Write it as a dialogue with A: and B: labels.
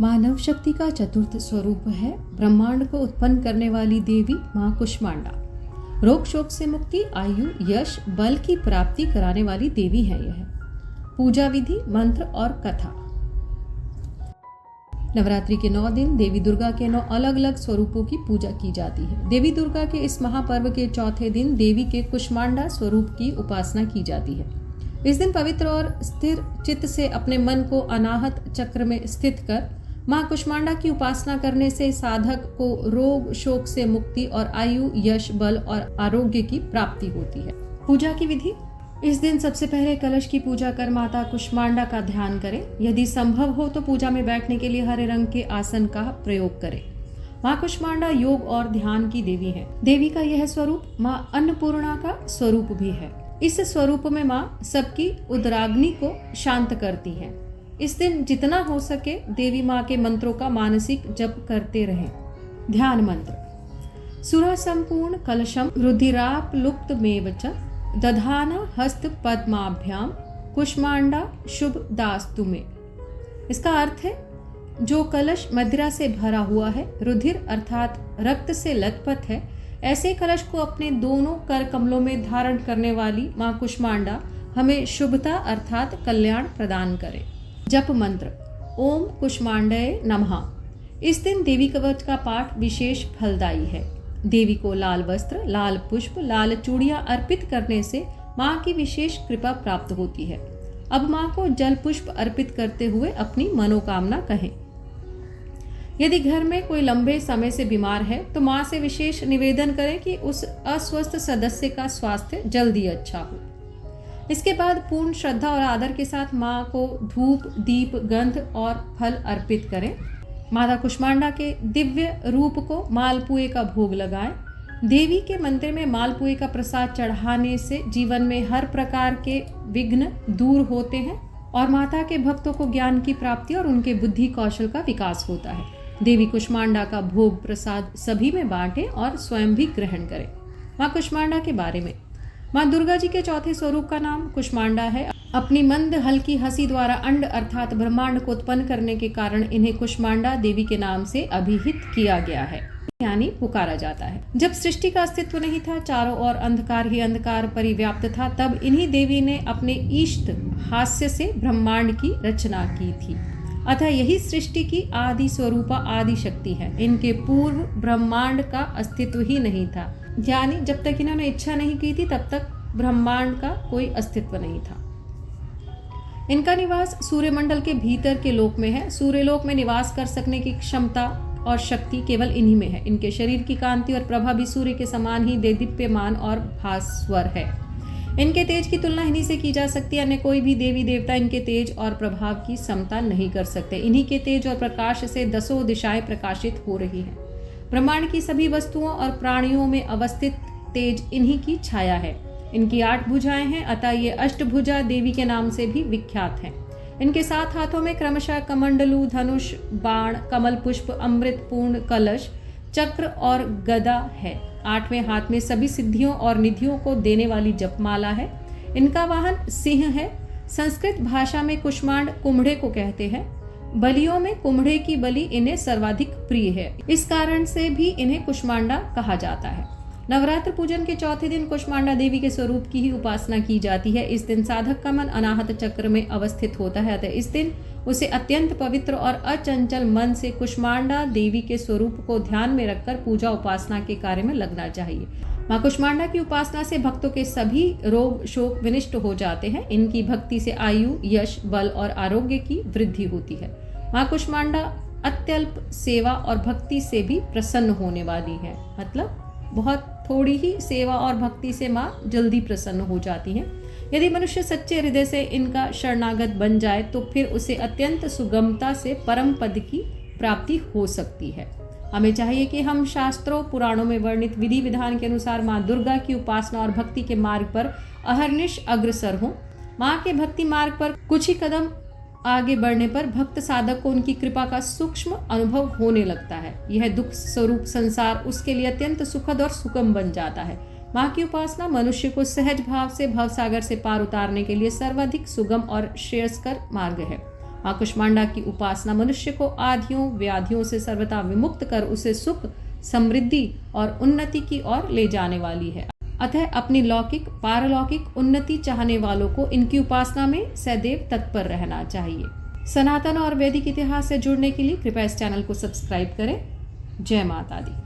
A: मानव शक्ति का चतुर्थ स्वरूप है ब्रह्मांड को उत्पन्न करने वाली देवी माँ कुष्मांडा। रोग शोक से मुक्ति, आयु, यश, बल की प्राप्ति कराने वाली देवी है यह। पूजा विधि, मंत्र और कथा। नवरात्रि के 9 दिन देवी दुर्गा के 9 अलग अलग स्वरूपों की पूजा की जाती है। देवी दुर्गा के इस महापर्व के चौथे दिन देवी के कुष्मांडा स्वरूप की उपासना की जाती है। इस दिन पवित्र और स्थिर चित्त से अपने मन को अनाहत चक्र में स्थित कर मां कुष्मांडा की उपासना करने से साधक को रोग शोक से मुक्ति और आयु, यश, बल और आरोग्य की प्राप्ति होती है। पूजा की विधि। इस दिन सबसे पहले कलश की पूजा कर माता कुष्मांडा का ध्यान करें। यदि संभव हो तो पूजा में बैठने के लिए हरे रंग के आसन का प्रयोग करें। माँ कुष्मांडा योग और ध्यान की देवी है। देवी का यह स्वरूप माँ अन्नपूर्णा का स्वरूप भी है। इस स्वरूप में माँ सबकी उदराग्नि को शांत करती है। इस दिन जितना हो सके देवी माँ के मंत्रों का मानसिक जप करते रहें। ध्यान मंत्र। सुरा संपूर्ण कलशम रुधिराप्लुप्त मेव च दधाना हस्त पद्माभ्याम कुष्मांडा शुभ दास्तु में। इसका अर्थ है, जो कलश मदिरा से भरा हुआ है, रुधिर अर्थात रक्त से लथपथ है, ऐसे कलश को अपने दोनों कर कमलों में धारण करने वाली माँ कुष्मांडा हमें शुभता अर्थात कल्याण प्रदान करे। जप मंत्र। ओम कुष्मांडये नमः। इस दिन देवी कवच का पाठ विशेष फलदायी है। देवी को लाल वस्त्र, लाल पुष्प, लाल चूड़ियां अर्पित करने से माँ की विशेष कृपा प्राप्त होती है। अब माँ को जल पुष्प अर्पित करते हुए अपनी मनोकामना कहें। यदि घर में कोई लंबे समय से बीमार है तो माँ से विशेष निवेदन करें कि उस अस्वस्थ सदस्य का स्वास्थ्य जल्दी अच्छा हो। इसके बाद पूर्ण श्रद्धा और आदर के साथ माँ को धूप, दीप, गंध और फल अर्पित करें। माता कुष्मांडा के दिव्य रूप को मालपुए का भोग लगाएं। देवी के मंदिर में मालपुए का प्रसाद चढ़ाने से जीवन में हर प्रकार के विघ्न दूर होते हैं और माता के भक्तों को ज्ञान की प्राप्ति और उनके बुद्धि कौशल का विकास होता है। देवी कुष्मांडा का भोग प्रसाद सभी में बांटें और स्वयं भी ग्रहण करें। माँ कुष्मांडा के बारे में। माँ दुर्गा जी के चौथे स्वरूप का नाम कुष्मांडा है। अपनी मंद हल्की हंसी द्वारा अंड अर्थात ब्रह्मांड को उत्पन्न करने के कारण इन्हें कुष्मांडा देवी के नाम से अभिहित किया गया है, यानी पुकारा जाता है। जब सृष्टि का अस्तित्व नहीं था, चारों ओर अंधकार ही अंधकार परिव्याप्त था, तब इन्हीं देवी ने अपने इष्ट हास्य से ब्रह्मांड की रचना की थी। अतः यही सृष्टि की आदि स्वरूपा आदि शक्ति है। इनके पूर्व ब्रह्मांड का अस्तित्व ही नहीं था, यानी जब तक इन्होंने इच्छा नहीं की थी तब तक ब्रह्मांड का कोई अस्तित्व नहीं था। इनका निवास सूर्यमंडल के भीतर के लोक में है। सूर्यलोक में निवास कर सकने की क्षमता और शक्ति केवल इन्हीं में है। इनके शरीर की कांति और प्रभा भी सूर्य के समान ही देदीप्यमान और भास्वर है। इनके तेज की तुलना इन्हीं से की जा सकती है। अन्य कोई भी देवी देवता इनके तेज और प्रभाव की समता नहीं कर सकते। इन्हीं के तेज और प्रकाश से 10 दिशाएं प्रकाशित हो रही हैं। ब्रह्मांड की सभी वस्तुओं और प्राणियों में अवस्थित तेज इन्हीं की छाया है। इनकी 8 भुजाएं हैं, अतः ये अष्टभुजा देवी के नाम से भी विख्यात हैं। इनके 7 हाथों में क्रमशः कमंडलू, धनुष, बाण, कमल पुष्प, अमृत पूर्ण कलश, चक्र और गदा है। 8वें हाथ में सभी सिद्धियों और निधियों को देने वाली जपमाला है। इनका वाहन सिंह है। संस्कृत भाषा में कुष्मांड कुम्भड़े को कहते हैं। बलियों में कुम्भड़े की बलि इन्हें सर्वाधिक प्रिय है। इस कारण से भी इन्हें कुष्मांडा कहा जाता है। नवरात्र पूजन के चौथे दिन कुष्मांडा देवी के स्वरूप की ही उपासना की जाती है। इस दिन साधक का मन अनाहत चक्र में अवस्थित होता है, अतः इस दिन उसे अत्यंत पवित्र और अचंचल मन से कुष्मांडा देवी के स्वरूप को ध्यान में रखकर पूजा उपासना के कार्य में लगना चाहिए। माँ कुष्मांडा की उपासना से भक्तों के सभी रोग शोक विनिष्ट हो जाते हैं। इनकी भक्ति से आयु, यश, बल और आरोग्य की वृद्धि होती है। माँ कुष्मांडा अत्यल्प सेवा और भक्ति से भी प्रसन्न होने वाली है, मतलब बहुत थोड़ी ही सेवा और भक्ति से माँ जल्दी प्रसन्न हो जाती हैं। यदि मनुष्य सच्चे हृदय से इनका शरणागत बन जाए तो फिर उसे अत्यंत सुगमता से परम पद की प्राप्ति हो सकती है। हमें चाहिए कि हम शास्त्रों पुराणों में वर्णित विधि विधान के अनुसार माँ दुर्गा की उपासना और भक्ति के मार्ग पर अहर्निश अग्रसर हों। माँ के भक्ति मार्ग पर कुछ ही कदम आगे बढ़ने पर भक्त साधक को उनकी कृपा का सूक्ष्म अनुभव होने लगता है। यह दुख स्वरूप संसार उसके लिए अत्यंत सुखद और सुगम बन जाता है। माँ की उपासना मनुष्य को सहज भाव से भवसागर से पार उतारने के लिए सर्वाधिक सुगम और श्रेयस्कर मार्ग है। मां कुष्मांडा की उपासना मनुष्य को आधियों व्याधियों से सर्वथा विमुक्त कर उसे सुख, समृद्धि और उन्नति की ओर ले जाने वाली है। अतः अपनी लौकिक पारलौकिक उन्नति चाहने वालों को इनकी उपासना में सदैव तत्पर रहना चाहिए। सनातन और वैदिक इतिहास से जुड़ने के लिए कृपया इस चैनल को सब्सक्राइब करें। जय माता दी।